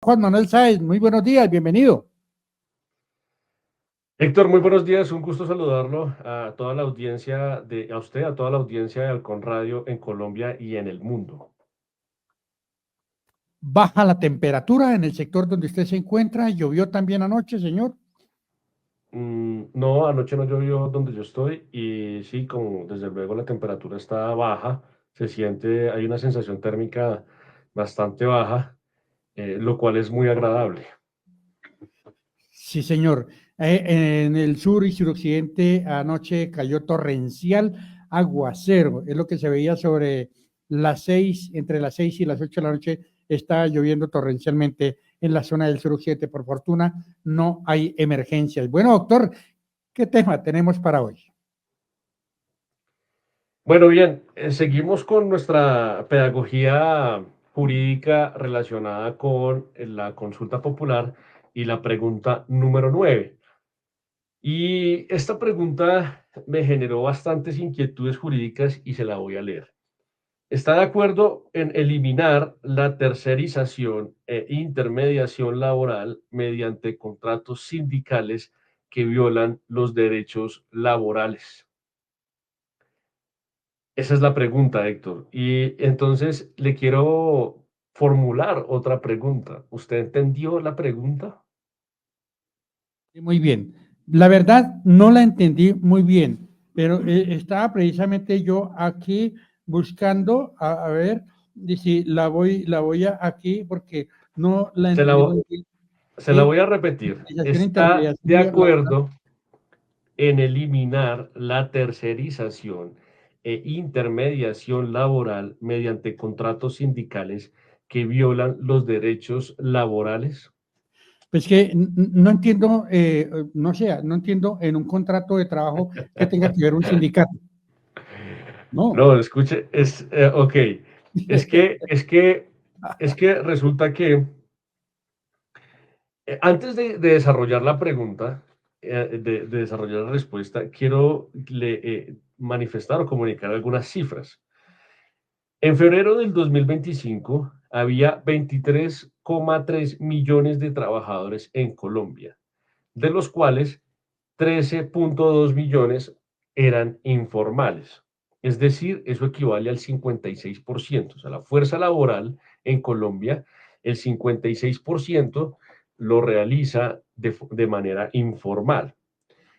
Juan Manuel Sáez, muy buenos días, bienvenido. Héctor, muy buenos días, un gusto saludarlo a toda la audiencia a usted, a toda la audiencia de Halcón Radio en Colombia y en el mundo. Baja la temperatura en el sector donde usted se encuentra. ¿Llovió también anoche, señor? No, anoche no llovió donde yo estoy y sí, como desde luego la temperatura está baja, se siente, hay una sensación térmica bastante baja, lo cual es muy agradable. Sí, señor. En el sur y suroccidente anoche cayó torrencial aguacero. Es lo que se veía sobre las 6, entre las 6 y las 8 de la noche, está lloviendo torrencialmente en la zona del suroccidente. Por fortuna, no hay emergencias. Bueno, doctor, ¿qué tema tenemos para hoy? Bueno, bien, seguimos con nuestra pedagogía jurídica relacionada con la consulta popular y la pregunta número 9. Y esta pregunta me generó bastantes inquietudes jurídicas y se la voy a leer. ¿Está de acuerdo en eliminar la tercerización e intermediación laboral mediante contratos sindicales que violan los derechos laborales? Esa es la pregunta, Héctor. Y entonces le quiero formular otra pregunta. ¿Usted entendió la pregunta? Muy bien. La verdad, no la entendí muy bien, pero estaba precisamente yo aquí buscando a ver si la voy a aquí porque no la Se la, entendí vo- muy bien. Se la voy a repetir. ¿Está de Intermediación laboral. acuerdo en eliminar la tercerización e intermediación laboral mediante contratos sindicales que violan los derechos laborales? Pues que no entiendo, no sé, no entiendo en un contrato de trabajo que tenga que ver un sindicato. No. No, escuche, ok. Es que, es que, es que resulta que antes de desarrollar la pregunta, de desarrollar la respuesta, quiero manifestar o comunicar algunas cifras. En febrero del 2025 había 23,3 millones de trabajadores en Colombia, de los cuales 13,2 millones eran informales. Es decir, eso equivale al 56%. O sea, la fuerza laboral en Colombia, el 56% lo realiza de manera informal.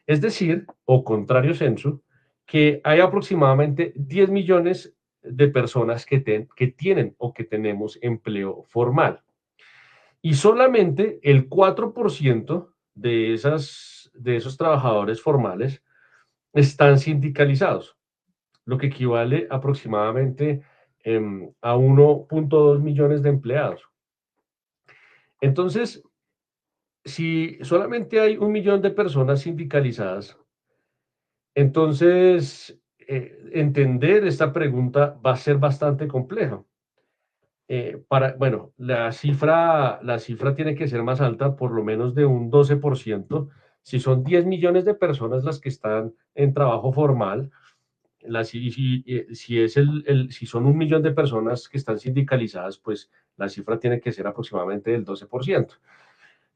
Es decir, o contrario censo, que hay aproximadamente 10 millones de personas que tienen o que tenemos empleo formal. Y solamente el 4% de esos trabajadores formales están sindicalizados, lo que equivale aproximadamente a 1,2 millones de empleados. Entonces, si solamente hay 1 millón de personas sindicalizadas, entonces entender esta pregunta va a ser bastante compleja. Bueno, la cifra tiene que ser más alta, por lo menos de un 12%. Si son 10 millones de personas las que están en trabajo formal, si son 1 millón de personas que están sindicalizadas, pues la cifra tiene que ser aproximadamente del 12%.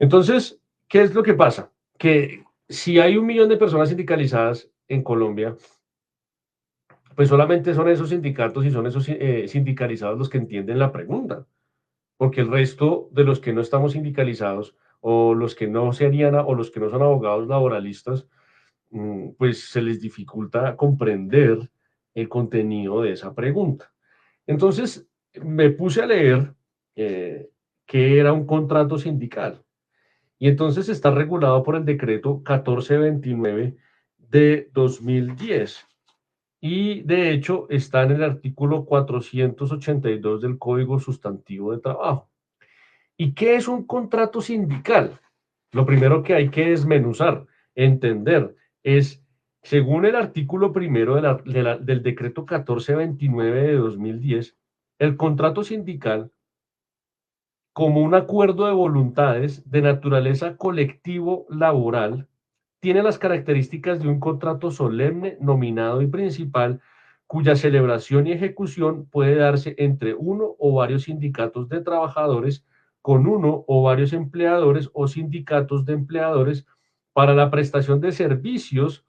Entonces, ¿qué es lo que pasa? Que si hay 1 millón de personas sindicalizadas en Colombia, pues solamente son esos sindicatos y son esos sindicalizados los que entienden la pregunta, porque el resto de los que no estamos sindicalizados o los que no serían o los que no son abogados laboralistas, pues se les dificulta comprender el contenido de esa pregunta. Entonces, me puse a leer qué era un contrato sindical y entonces está regulado por el decreto 1429 de 2010 y de hecho está en el artículo 482 del Código Sustantivo de Trabajo. ¿Y qué es un contrato sindical? Lo primero que hay que desmenuzar, entender, es, según el artículo primero del decreto 1429 de 2010, el contrato sindical, como un acuerdo de voluntades de naturaleza colectivo laboral, tiene las características de un contrato solemne, nominado y principal, cuya celebración y ejecución puede darse entre uno o varios sindicatos de trabajadores con uno o varios empleadores o sindicatos de empleadores para la prestación de servicios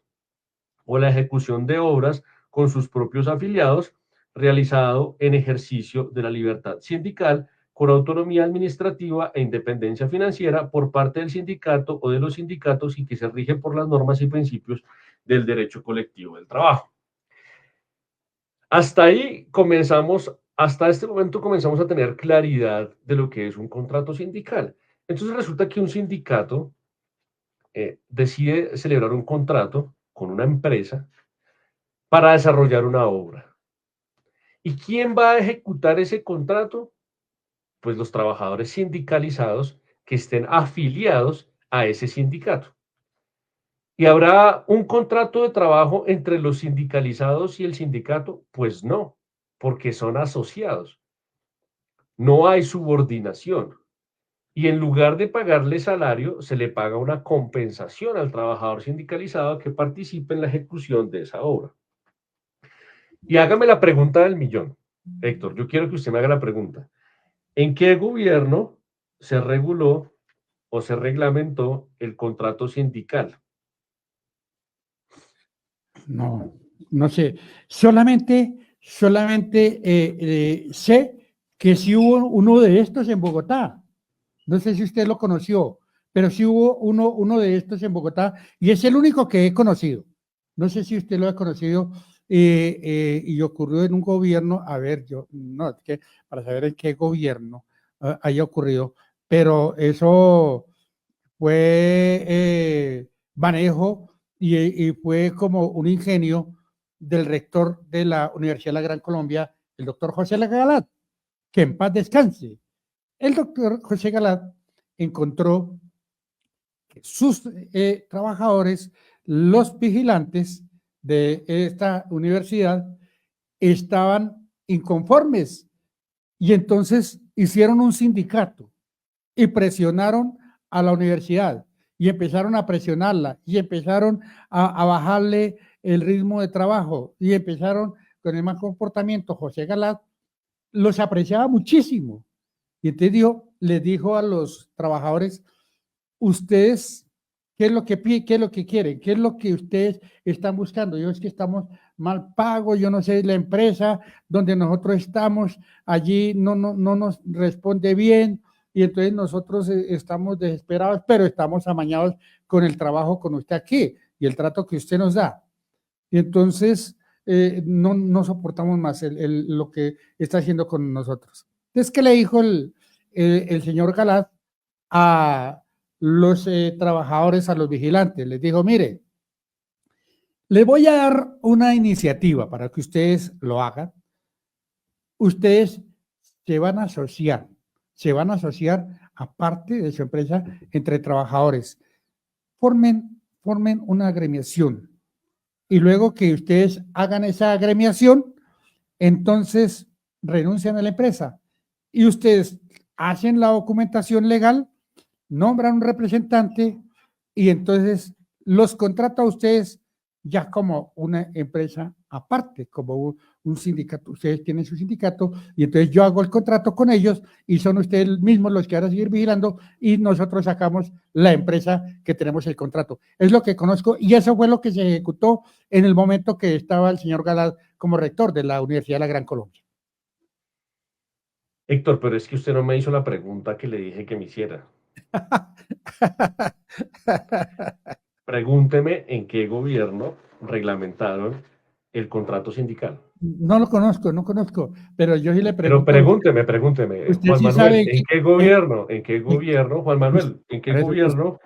o la ejecución de obras con sus propios afiliados, realizado en ejercicio de la libertad sindical, con autonomía administrativa e independencia financiera por parte del sindicato o de los sindicatos y que se rige por las normas y principios del derecho colectivo del trabajo. Hasta ahí comenzamos, hasta este momento comenzamos a tener claridad de lo que es un contrato sindical. Entonces resulta que un sindicato decide celebrar un contrato con una empresa para desarrollar una obra. ¿Y quién va a ejecutar ese contrato? Pues los trabajadores sindicalizados que estén afiliados a ese sindicato. ¿Y habrá un contrato de trabajo entre los sindicalizados y el sindicato? Pues no, porque son asociados. No hay subordinación. Y en lugar de pagarle salario, se le paga una compensación al trabajador sindicalizado que participe en la ejecución de esa obra. Y hágame la pregunta del millón. Héctor, yo quiero que usted me haga la pregunta. ¿En qué gobierno se reguló o se reglamentó el contrato sindical? No, no sé. Solamente sé que sí hubo uno de estos en Bogotá. No sé si usted lo conoció, pero sí hubo uno de estos en Bogotá y es el único que he conocido. No sé si usted lo ha conocido y ocurrió en un gobierno, a ver, yo, no, es que para saber en qué gobierno haya ocurrido, pero eso fue manejo y fue como un ingenio del rector de la Universidad de la Gran Colombia, el doctor José Galat, que en paz descanse. El doctor José Galat encontró que sus trabajadores, los vigilantes de esta universidad, estaban inconformes y entonces hicieron un sindicato y presionaron a la universidad y empezaron a presionarla y empezaron a bajarle el ritmo de trabajo y empezaron con el mal comportamiento. José Galat los apreciaba muchísimo y entonces les dijo a los trabajadores, ustedes, ¿qué es lo que piden? ¿Qué es lo que quieren? ¿Qué es lo que ustedes están buscando? Yo es que estamos mal pagos, yo no sé, la empresa donde nosotros estamos, allí no nos responde bien y entonces nosotros estamos desesperados, pero estamos amañados con el trabajo con usted aquí y el trato que usted nos da. Y entonces no soportamos más lo que está haciendo con nosotros. Entonces, ¿qué le dijo el señor Galat a los trabajadores, a los vigilantes? Les dijo, mire, le voy a dar una iniciativa para que ustedes lo hagan. Ustedes se van a asociar, aparte de su empresa entre trabajadores. Formen una agremiación y luego que ustedes hagan esa agremiación, entonces renuncian a la empresa y ustedes hacen la documentación legal, nombran un representante y entonces los contrata a ustedes ya como una empresa aparte, como un sindicato. Ustedes tienen su sindicato y entonces yo hago el contrato con ellos y son ustedes mismos los que van a seguir vigilando y nosotros sacamos la empresa que tenemos el contrato. Es lo que conozco y eso fue lo que se ejecutó en el momento que estaba el señor Galat como rector de la Universidad de la Gran Colombia. Héctor, pero es que usted no me hizo la pregunta que le dije que me hiciera. Pregúnteme en qué gobierno reglamentaron el contrato sindical. No lo conozco, no conozco, pero yo sí le Pero pregunto a usted. pregúnteme, Usted Juan sí Manuel, sabe en qué gobierno, Juan Manuel, en qué eso, gobierno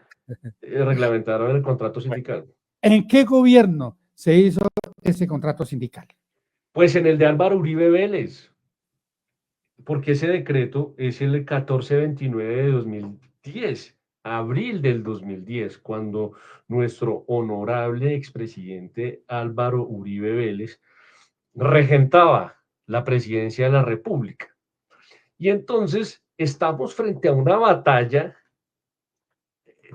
reglamentaron el contrato bueno, sindical? ¿en qué gobierno se hizo ese contrato sindical? Pues en el de Álvaro Uribe Vélez, porque ese decreto es el 1429 de 2010, abril del 2010, cuando nuestro honorable expresidente Álvaro Uribe Vélez regentaba la presidencia de la República. Y entonces estamos frente a una batalla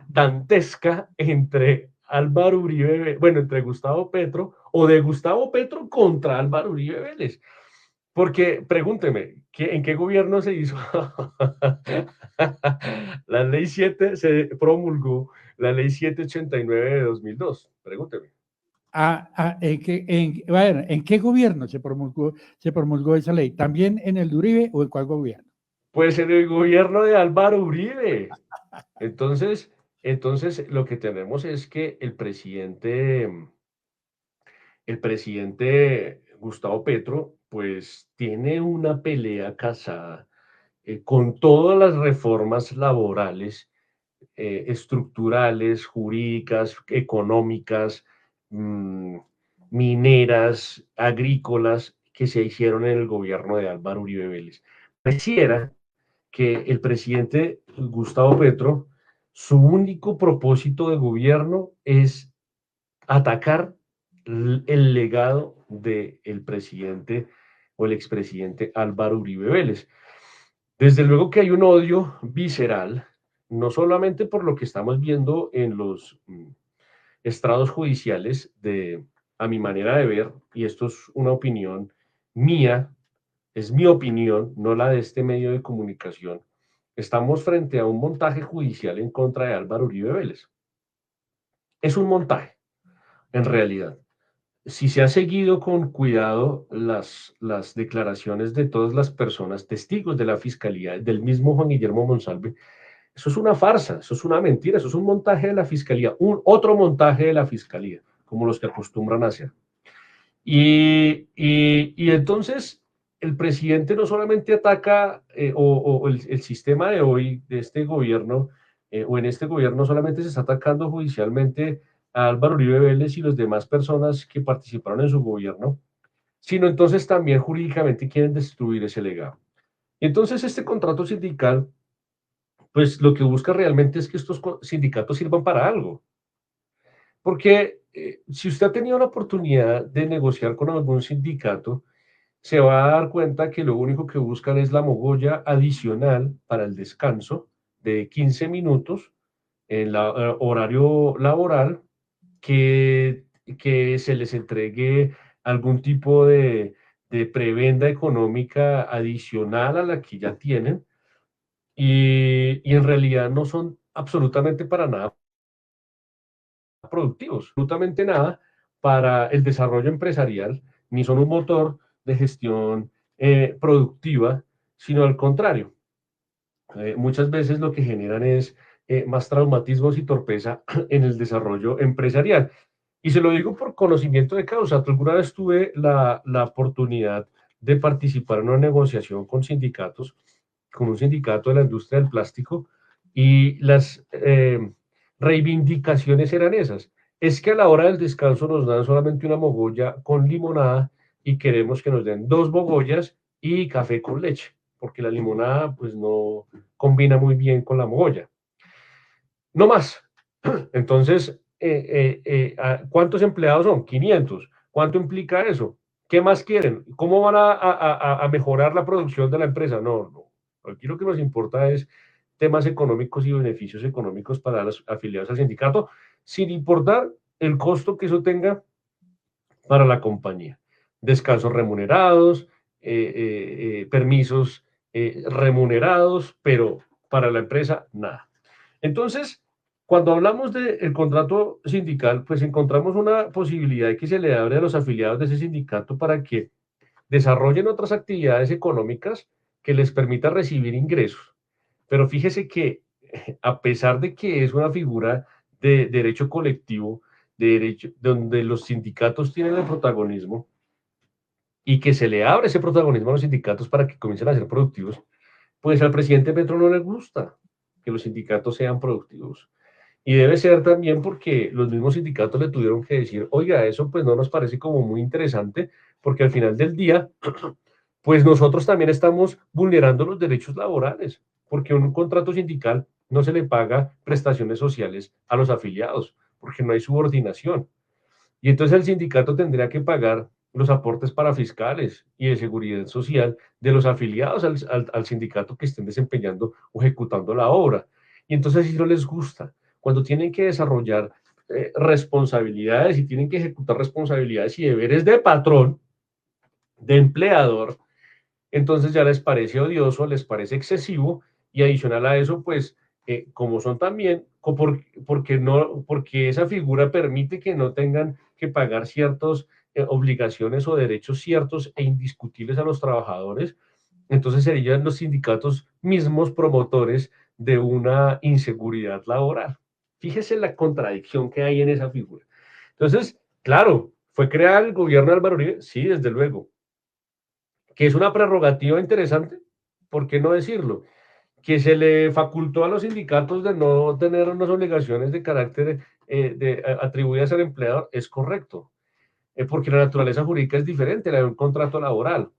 dantesca entre Álvaro Uribe, bueno, entre Gustavo Petro o de Gustavo Petro contra Álvaro Uribe Vélez. Porque pregúnteme, ¿en qué gobierno se hizo? La ley 7 se promulgó, la ley 789 de 2002. Pregúnteme. Bueno, ¿en qué gobierno se promulgó esa ley? ¿También en el de Uribe o en cuál gobierno? Pues en el gobierno de Álvaro Uribe. Entonces, entonces lo que tenemos es que el presidente Gustavo Petro, pues tiene una pelea casada con todas las reformas laborales, estructurales, jurídicas, económicas, mm, mineras, agrícolas, que se hicieron en el gobierno de Álvaro Uribe Vélez. Pareciera que el presidente Gustavo Petro, su único propósito de gobierno es atacar el legado del presidente o el expresidente Álvaro Uribe Vélez. Desde luego que hay un odio visceral, no solamente por lo que estamos viendo en los estrados judiciales, a mi manera de ver, y esto es una opinión mía, es mi opinión, no la de este medio de comunicación. Estamos frente a un montaje judicial en contra de Álvaro Uribe Vélez. Es un montaje, en realidad. Si se ha seguido con cuidado las declaraciones de todas las personas, testigos de la fiscalía, del mismo Juan Guillermo Monsalve, eso es una farsa, eso es una mentira, eso es un montaje de la fiscalía, otro montaje de la fiscalía, como los que acostumbran a hacer. Y entonces el presidente no solamente ataca, o el sistema de hoy, de este gobierno, o en este gobierno solamente se está atacando judicialmente a Álvaro Uribe Vélez y las demás personas que participaron en su gobierno, sino entonces también jurídicamente quieren destruir ese legado. Y entonces este contrato sindical, pues lo que busca realmente es que estos sindicatos sirvan para algo. Porque si usted ha tenido la oportunidad de negociar con algún sindicato, se va a dar cuenta que lo único que buscan es la mogolla adicional para el descanso de 15 minutos en el horario laboral, que se les entregue algún tipo de prebenda económica adicional a la que ya tienen, y en realidad no son absolutamente para nada productivos, absolutamente nada para el desarrollo empresarial, ni son un motor de gestión productiva, sino al contrario. Muchas veces lo que generan es más traumatismos y torpeza en el desarrollo empresarial. Y se lo digo por conocimiento de causa. Alguna vez tuve la oportunidad de participar en una negociación con sindicatos, con un sindicato de la industria del plástico, y las reivindicaciones eran esas. Es que a la hora del descanso nos dan solamente una mogolla con limonada y queremos que nos den 2 mogollas y café con leche, porque la limonada pues no combina muy bien con la mogolla. No más. Entonces, ¿cuántos empleados son? 500. ¿Cuánto implica eso? ¿Qué más quieren? ¿Cómo van a mejorar la producción de la empresa? No, no. Aquí lo que nos importa es temas económicos y beneficios económicos para los afiliados al sindicato, sin importar el costo que eso tenga para la compañía. Descansos remunerados, permisos remunerados, pero para la empresa nada. Entonces, cuando hablamos del contrato sindical, pues encontramos una posibilidad que se le abre a los afiliados de ese sindicato para que desarrollen otras actividades económicas que les permita recibir ingresos. Pero fíjese que a pesar de que es una figura de derecho colectivo, de derecho, donde los sindicatos tienen el protagonismo y que se le abre ese protagonismo a los sindicatos para que comiencen a ser productivos, pues al presidente Petro no le gusta que los sindicatos sean productivos. Y debe ser también porque los mismos sindicatos le tuvieron que decir, oiga, eso pues no nos parece como muy interesante, porque al final del día, pues nosotros también estamos vulnerando los derechos laborales, porque un contrato sindical no se le paga prestaciones sociales a los afiliados, porque no hay subordinación. Y entonces el sindicato tendría que pagar los aportes para fiscales y de seguridad social de los afiliados al sindicato que estén desempeñando o ejecutando la obra. Y entonces si no les gusta, cuando tienen que desarrollar responsabilidades y tienen que ejecutar responsabilidades y deberes de patrón, de empleador, entonces ya les parece odioso, les parece excesivo, y adicional a eso, pues, como son también, porque esa figura permite que no tengan que pagar ciertas obligaciones o derechos ciertos e indiscutibles a los trabajadores, entonces serían los sindicatos mismos promotores de una inseguridad laboral. Fíjese la contradicción que hay en esa figura. Entonces, claro, ¿fue crear el gobierno de Álvaro Uribe? Sí, desde luego. ¿Que es una prerrogativa interesante? ¿Por qué no decirlo? Que se le facultó a los sindicatos de no tener unas obligaciones de carácter atribuidas al empleador, es correcto, porque la naturaleza jurídica es diferente, la de un contrato laboral.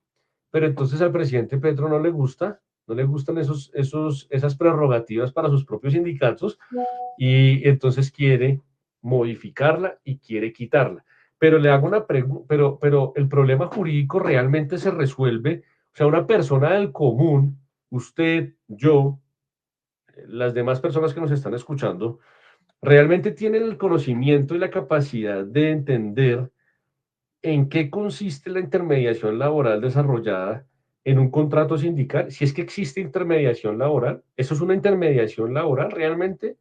Pero entonces al presidente Petro no le gusta, no le gustan esas prerrogativas para sus propios sindicatos, y entonces quiere modificarla y quiere quitarla. Pero le hago una pregunta, pero el problema jurídico realmente se resuelve, o sea, una persona del común, usted, yo, las demás personas que nos están escuchando, realmente tienen el conocimiento y la capacidad de entender en qué consiste la intermediación laboral desarrollada en un contrato sindical. Si es que existe intermediación laboral, ¿eso es una intermediación laboral realmente?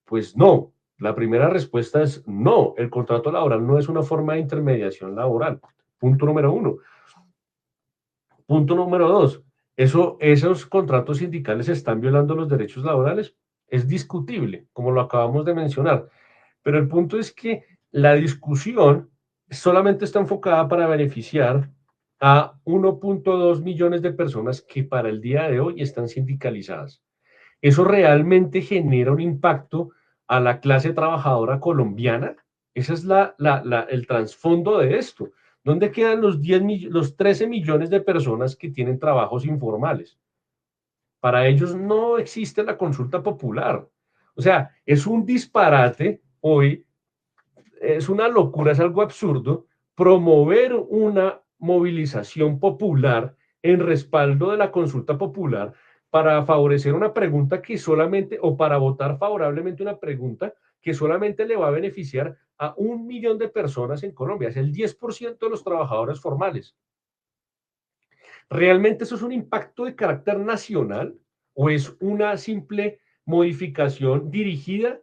Pues no. La primera respuesta es no. El contrato laboral no es una forma de intermediación laboral. Punto número uno. Punto número dos. Esos contratos sindicales están violando los derechos laborales. Es discutible, como lo acabamos de mencionar. Pero el punto es que la discusión solamente está enfocada para beneficiar a 1.2 millones de personas que para el día de hoy están sindicalizadas. ¿Eso realmente genera un impacto a la clase trabajadora colombiana? Ese es el trasfondo de esto. ¿Dónde quedan los 13 millones de personas que tienen trabajos informales? Para ellos no existe la consulta popular. O sea, es un disparate hoy, es una locura, es algo absurdo promover una movilización popular en respaldo de la consulta popular para favorecer una pregunta que solamente, o para votar favorablemente una pregunta que solamente le va a beneficiar a 1 millón de personas en Colombia, es el 10% de los trabajadores formales. ¿Realmente eso es un impacto de carácter nacional o es una simple modificación dirigida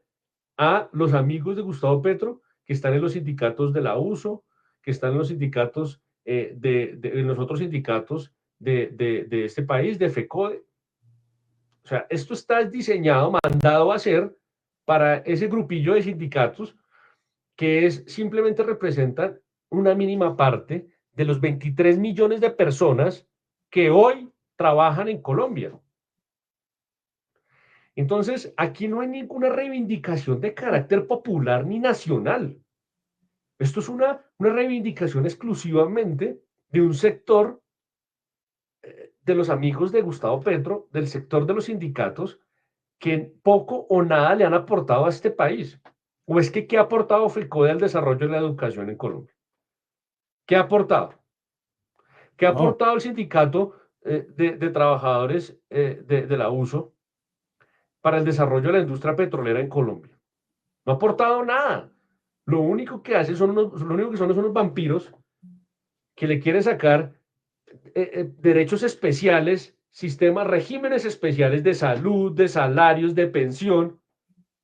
a los amigos de Gustavo Petro que están en los sindicatos de la USO, que están en los sindicatos, en los otros sindicatos de este país, de FECODE? O sea, esto está diseñado, mandado a hacer para ese grupillo de sindicatos que simplemente representan una mínima parte de los 23 millones de personas que hoy trabajan en Colombia. Entonces, aquí no hay ninguna reivindicación de carácter popular ni nacional. Esto es una reivindicación exclusivamente de un sector de los amigos de Gustavo Petro, del sector de los sindicatos, que poco o nada le han aportado a este país. ¿O es que qué ha aportado FECODE al desarrollo de la educación en Colombia? ¿Qué ha aportado? ¿Qué ha No, aportado el sindicato de trabajadores de la USO para el desarrollo de la industria petrolera en Colombia? No ha aportado nada. Lo único que hace lo único que son unos vampiros que le quieren sacar derechos especiales, sistemas, regímenes especiales de salud, de salarios, de pensión,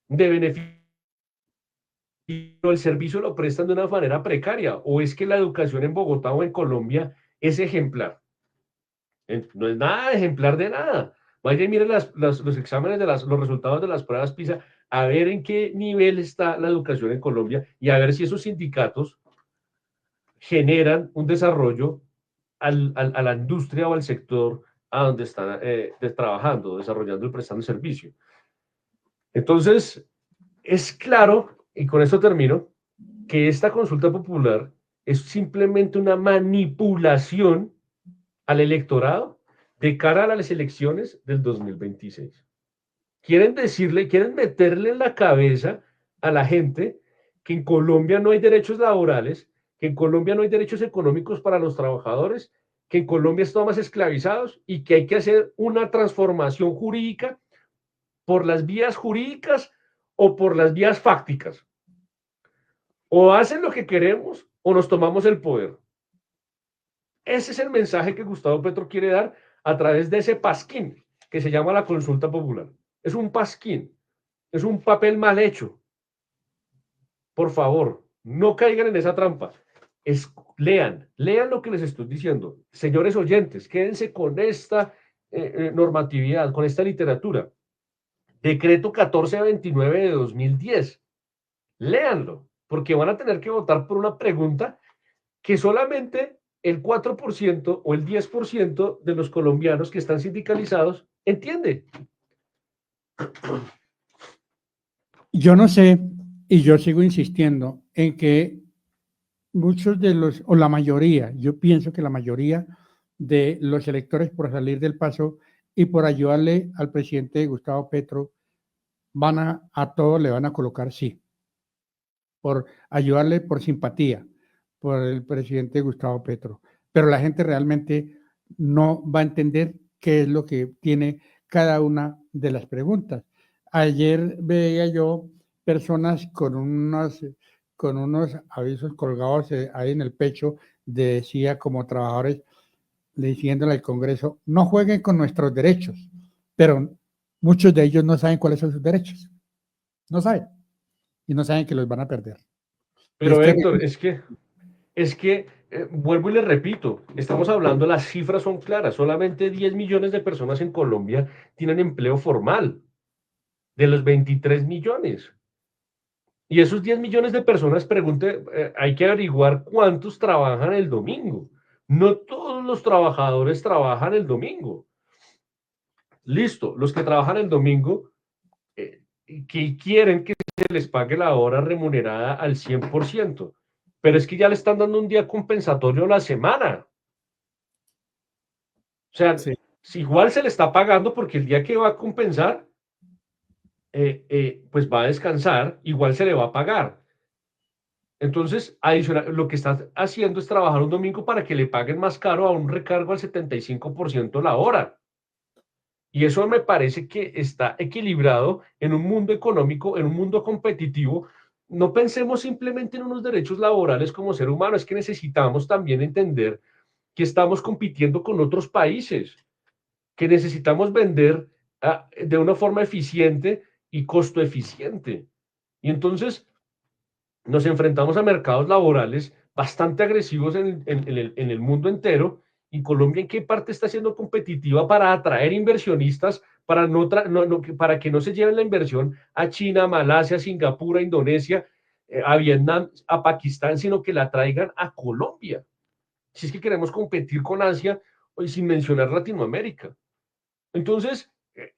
de beneficios. El servicio lo prestan de una manera precaria, o es que la educación en Bogotá o en Colombia es ejemplar. No es nada ejemplar de nada. Vaya y mire los exámenes los resultados de las pruebas PISA, a ver en qué nivel está la educación en Colombia y a ver si esos sindicatos generan un desarrollo a la industria o al sector a donde están trabajando, desarrollando y prestando el servicio. Entonces, es claro, y con esto termino, que esta consulta popular es simplemente una manipulación al electorado de cara a las elecciones del 2026. Quieren meterle en la cabeza a la gente que en Colombia no hay derechos laborales, que en Colombia no hay derechos económicos para los trabajadores, que en Colombia estamos esclavizados y que hay que hacer una transformación jurídica por las vías jurídicas o por las vías fácticas. O hacen lo que queremos o nos tomamos el poder. Ese es el mensaje que Gustavo Petro quiere dar a través de ese pasquín que se llama la consulta popular. Es un pasquín, es un papel mal hecho. Por favor, no caigan en esa trampa. Lean lo que les estoy diciendo. Señores oyentes, quédense con esta normatividad, con esta literatura. Decreto 1429 de 2010. Léanlo, porque van a tener que votar por una pregunta que solamente el 4% o el 10% de los colombianos que están sindicalizados entiende. Yo no sé, y yo sigo insistiendo en que muchos de los, o la mayoría, yo pienso que la mayoría de los electores por salir del paso y por ayudarle al presidente Gustavo Petro, van a todos le van a colocar sí, por ayudarle por simpatía por el presidente Gustavo Petro. Pero la gente realmente no va a entender qué es lo que tiene cada una de las preguntas. Ayer veía yo personas con unos avisos colgados ahí en el pecho, decía como trabajadores, diciéndole al Congreso, no jueguen con nuestros derechos, pero muchos de ellos no saben cuáles son sus derechos, no saben, y no saben que los van a perder. Pero Héctor, vuelvo y le repito, estamos hablando, las cifras son claras, solamente 10 millones de personas en Colombia tienen empleo formal, de los 23 millones. Y esos 10 millones de personas, hay que averiguar cuántos trabajan el domingo. No todos los trabajadores trabajan el domingo. Listo, los que trabajan el domingo, que quieren que se les pague la hora remunerada al 100%, pero es que ya le están dando un día compensatorio a la semana. O sea, Sí. si igual se le está pagando porque el día que va a compensar, pues va a descansar, igual se le va a pagar. Entonces, adicional, lo que está haciendo es trabajar un domingo para que le paguen más caro a un recargo al 75% la hora. Y eso me parece que está equilibrado en un mundo económico, en un mundo competitivo. No pensemos simplemente en unos derechos laborales como ser humano, es que necesitamos también entender que estamos compitiendo con otros países, que necesitamos vender de una forma eficiente y costo eficiente. Y entonces nos enfrentamos a mercados laborales bastante agresivos en el mundo entero. ¿Y Colombia en qué parte está siendo competitiva para atraer inversionistas, para, para que no se lleven la inversión a China, Malasia, Singapur, a Indonesia, a Vietnam, a Pakistán, sino que la traigan a Colombia? Si es que queremos competir con Asia, y sin mencionar Latinoamérica. Entonces,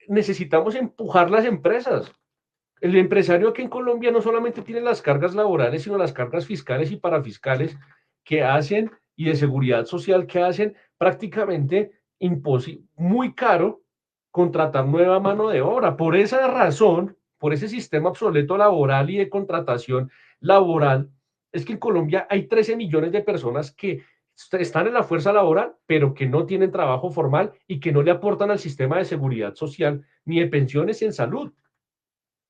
necesitamos empujar las empresas. El empresario aquí en Colombia no solamente tiene las cargas laborales, sino las cargas fiscales y parafiscales que hacen y de seguridad social que hacen prácticamente muy caro contratar nueva mano de obra. Por esa razón, por ese sistema obsoleto laboral y de contratación laboral, es que en Colombia hay 13 millones de personas que están en la fuerza laboral, pero que no tienen trabajo formal y que no le aportan al sistema de seguridad social ni de pensiones y en salud.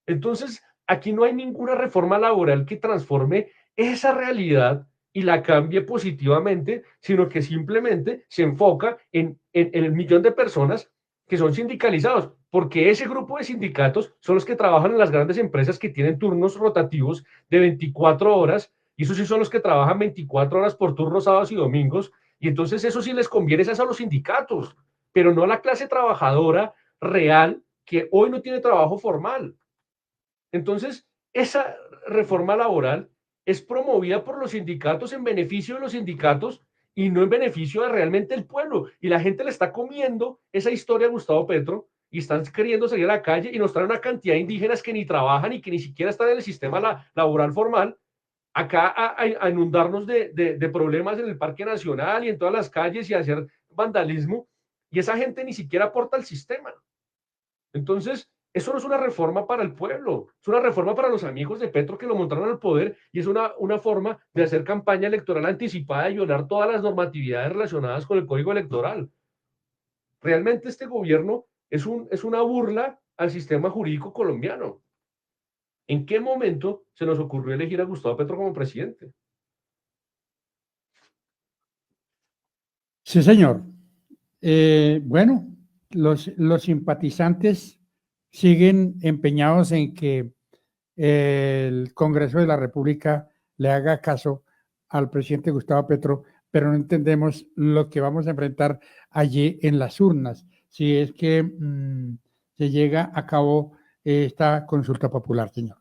Entonces, aquí no hay ninguna reforma laboral que transforme esa realidad y la cambie positivamente, sino que simplemente se enfoca en el millón de personas que son sindicalizados, porque ese grupo de sindicatos son los que trabajan en las grandes empresas que tienen turnos rotativos de 24 horas, y esos sí son los que trabajan 24 horas por turnos sábados y domingos, y entonces eso sí les conviene es a los sindicatos, pero no a la clase trabajadora real que hoy no tiene trabajo formal. Entonces, esa reforma laboral es promovida por los sindicatos en beneficio de los sindicatos y no en beneficio de realmente el pueblo. Y la gente le está comiendo esa historia a Gustavo Petro y están queriendo salir a la calle y nos traen una cantidad de indígenas que ni trabajan y que ni siquiera están en el sistema laboral formal acá a inundarnos de problemas en el Parque Nacional y en todas las calles y a hacer vandalismo. Y esa gente ni siquiera aporta al sistema. Entonces, eso no es una reforma para el pueblo, es una reforma para los amigos de Petro que lo montaron al poder y es una forma de hacer campaña electoral anticipada y violar todas las normatividades relacionadas con el código electoral. Realmente este gobierno es una burla al sistema jurídico colombiano. ¿En qué momento se nos ocurrió elegir a Gustavo Petro como presidente? Sí, señor. Bueno, los simpatizantes siguen empeñados en que el Congreso de la República le haga caso al presidente Gustavo Petro, pero no entendemos lo que vamos a enfrentar allí en las urnas, si es que se llega a cabo esta consulta popular, señor.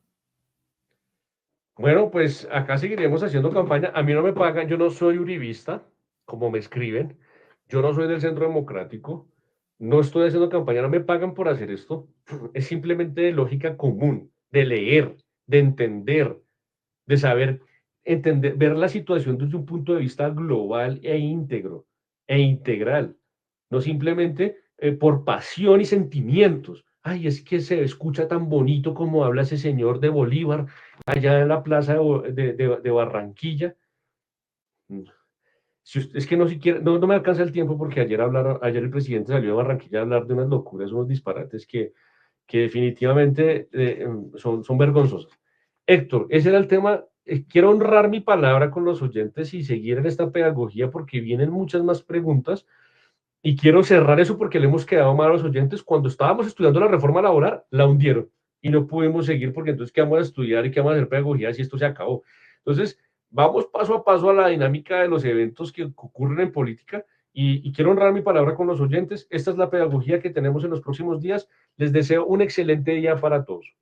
Bueno, pues acá seguiremos haciendo campaña. A mí no me pagan, yo no soy uribista, como me escriben. Yo no soy del Centro Democrático. No estoy haciendo campaña, no me pagan por hacer esto. Es simplemente de lógica común, de leer, de entender, de saber entender, ver la situación desde un punto de vista global e íntegro e integral, no simplemente por pasión y sentimientos. Ay, es que se escucha tan bonito como habla ese señor de Bolívar allá en la plaza de Barranquilla. Si usted, es que no siquiera, no me alcanza el tiempo porque ayer el presidente salió de Barranquilla a hablar de unas locuras, unos disparates que definitivamente son vergonzosos. Héctor, ese era el tema. Quiero honrar mi palabra con los oyentes y seguir en esta pedagogía porque vienen muchas más preguntas y quiero cerrar eso porque le hemos quedado mal a los oyentes. Cuando estábamos estudiando la reforma laboral, la hundieron y no pudimos seguir porque entonces, ¿qué vamos a estudiar y qué vamos a hacer pedagogía si esto se acabó? Entonces, vamos paso a paso a la dinámica de los eventos que ocurren en política y quiero honrar mi palabra con los oyentes. Esta es la pedagogía que tenemos en los próximos días. Les deseo un excelente día para todos.